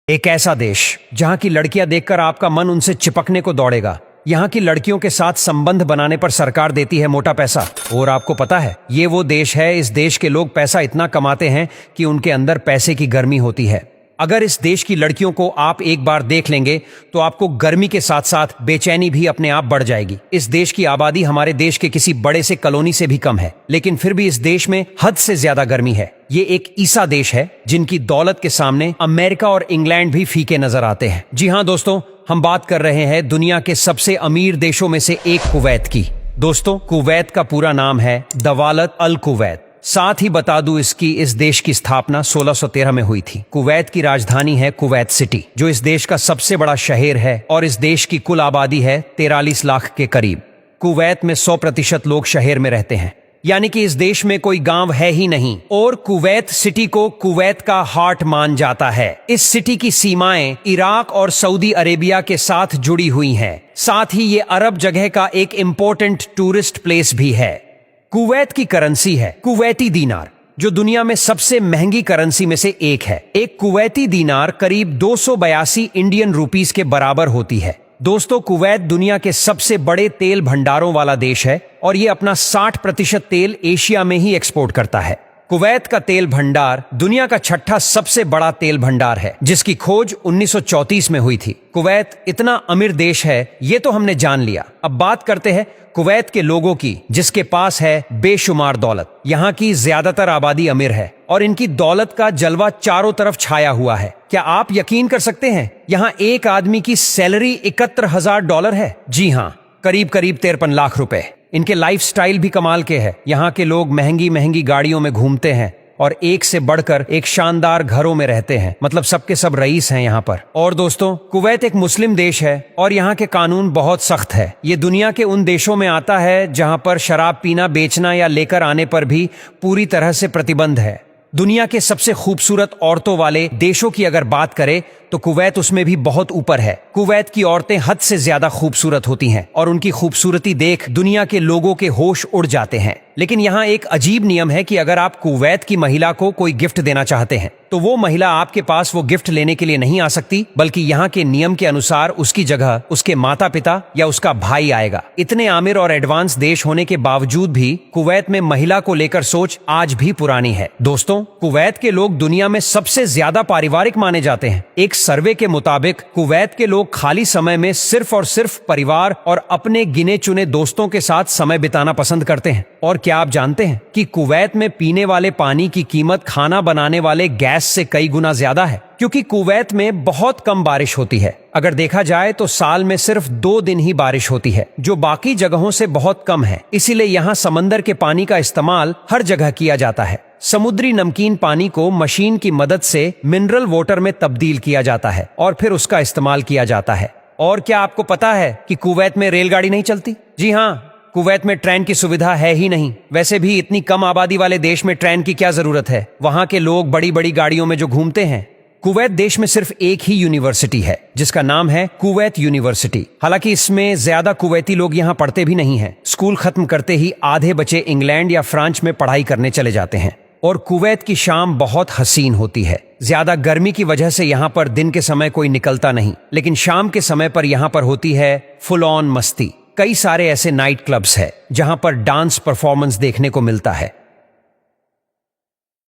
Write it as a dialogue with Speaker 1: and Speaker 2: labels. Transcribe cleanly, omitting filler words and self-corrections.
Speaker 1: एक ऐसा देश जहां की लड़कियां देखकर आपका मन उनसे चिपकने को दौड़ेगा। यहाँ की लड़कियों के साथ संबंध बनाने पर सरकार देती है मोटा पैसा। और आपको पता है, ये वो देश है, इस देश के लोग पैसा इतना कमाते हैं कि उनके अंदर पैसे की गर्मी होती है। अगर इस देश की लड़कियों को आप एक बार देख लेंगे तो आपको गर्मी के साथ साथ बेचैनी भी अपने आप बढ़ जाएगी। इस देश की आबादी हमारे देश के किसी बड़े से कॉलोनी से भी कम है, लेकिन फिर भी इस देश में हद से ज्यादा गर्मी है। ये एक ईसा देश है जिनकी दौलत के सामने अमेरिका और इंग्लैंड भी फीके नजर आते हैं। जी हाँ दोस्तों, हम बात कर रहे हैं दुनिया के सबसे अमीर देशों में से एक कुवैत की। दोस्तों, कुवैत का पूरा नाम है दवालत अल कुवैत। साथ ही बता दूं, इस देश की स्थापना 1613 में हुई थी। कुवैत की राजधानी है कुवैत सिटी, जो इस देश का सबसे बड़ा शहर है और इस देश की कुल आबादी है 43 लाख के करीब। कुवैत में 100% लोग शहर में रहते हैं, यानी कि इस देश में कोई गांव है ही नहीं। और कुवैत सिटी को कुवैत का हार्ट मान जाता है। इस सिटी की सीमाएं इराक और सऊदी अरेबिया के साथ जुड़ी हुई हैं। साथ ही ये अरब जगह का एक इम्पोर्टेंट टूरिस्ट प्लेस भी है। कुवैत की करेंसी है कुवैती दीनार, जो दुनिया में सबसे महंगी करेंसी में से एक है। एक कुवैती दीनार करीब 282 इंडियन रुपीस के बराबर होती है। दोस्तों, कुवैत दुनिया के सबसे बड़े तेल भंडारों वाला देश है और ये अपना 60% तेल एशिया में ही एक्सपोर्ट करता है। कुवैत का तेल भंडार दुनिया का 6ठा सबसे बड़ा तेल भंडार है, जिसकी खोज 1934 में हुई थी। कुवैत इतना अमीर देश है, ये तो हमने जान लिया। अब बात करते हैं कुवैत के लोगों की, जिसके पास है बेशुमार दौलत। यहाँ की ज्यादातर आबादी अमीर है और इनकी दौलत का जलवा चारों तरफ छाया हुआ है। क्या आप यकीन कर सकते हैं, यहाँ एक आदमी की सैलरी $71,000 है। जी हाँ, करीब 53 लाख रुपए। इनके लाइफस्टाइल भी कमाल के हैं। यहाँ के लोग महंगी महंगी गाड़ियों में घूमते हैं और एक से बढ़कर एक शानदार घरों में रहते हैं। मतलब सबके सब रईस हैं यहाँ पर। और दोस्तों, कुवैत एक मुस्लिम देश है और यहाँ के कानून बहुत सख्त है। ये दुनिया के उन देशों में आता है जहाँ पर शराब पीना, बेचना या लेकर आने पर भी पूरी तरह से प्रतिबंध है। दुनिया के सबसे खूबसूरत औरतों वाले देशों की अगर बात करें तो कुवैत उसमें भी बहुत ऊपर है। कुवैत की औरतें हद से ज्यादा खूबसूरत होती हैं और उनकी खूबसूरती देख दुनिया के लोगों के होश उड़ जाते हैं। लेकिन यहाँ एक अजीब नियम है कि अगर आप कुवैत की महिला को कोई गिफ्ट देना चाहते हैं तो वो महिला आपके पास वो गिफ्ट लेने के लिए नहीं आ सकती, बल्कि यहाँ के नियम के अनुसार उसकी जगह उसके माता पिता या उसका भाई आएगा। इतने आमिर और एडवांस देश होने के बावजूद भी कुवैत में महिला को लेकर सोच आज भी पुरानी है। दोस्तों, कुवैत के लोग दुनिया में सबसे ज्यादा पारिवारिक माने जाते हैं। एक सर्वे के मुताबिक कुवैत के लोग खाली समय में सिर्फ और सिर्फ परिवार और अपने गिने चुने दोस्तों के साथ समय बिताना पसंद करते हैं। और क्या आप जानते हैं कि कुवैत में पीने वाले पानी की कीमत खाना बनाने वाले गैस से कई गुना ज्यादा है, क्योंकि कुवैत में बहुत कम बारिश होती है। अगर देखा जाए तो साल में सिर्फ 2 दिन ही बारिश होती है, जो बाकी जगहों से बहुत कम है। इसीलिए यहाँ समंदर के पानी का इस्तेमाल हर जगह किया जाता है। समुद्री नमकीन पानी को मशीन की मदद से मिनरल वाटर में तब्दील किया जाता है और फिर उसका इस्तेमाल किया जाता है। और क्या आपको पता है कि कुवैत में रेलगाड़ी नहीं चलती? जी हाँ, कुवैत में ट्रेन की सुविधा है ही नहीं। वैसे भी इतनी कम आबादी वाले देश में ट्रेन की क्या जरूरत है? वहाँ के लोग बड़ी बड़ी गाड़ियों में जो घूमते हैं। कुवैत देश में सिर्फ एक ही यूनिवर्सिटी है, जिसका नाम है कुवैत यूनिवर्सिटी। हालांकि इसमें ज्यादा कुवैती लोग यहाँ पढ़ते भी नहीं हैं। स्कूल खत्म करते ही आधे बच्चे इंग्लैंड या फ्रांस में पढ़ाई करने चले जाते हैं। और कुवैत की शाम बहुत हसीन होती है। ज्यादा गर्मी की वजह से यहाँ पर दिन के समय कोई निकलता नहीं, लेकिन शाम के समय पर यहाँ पर होती है फुल ऑन मस्ती। कई सारे ऐसे नाइट क्लब्स है जहाँ पर डांस परफॉर्मेंस देखने को मिलता है।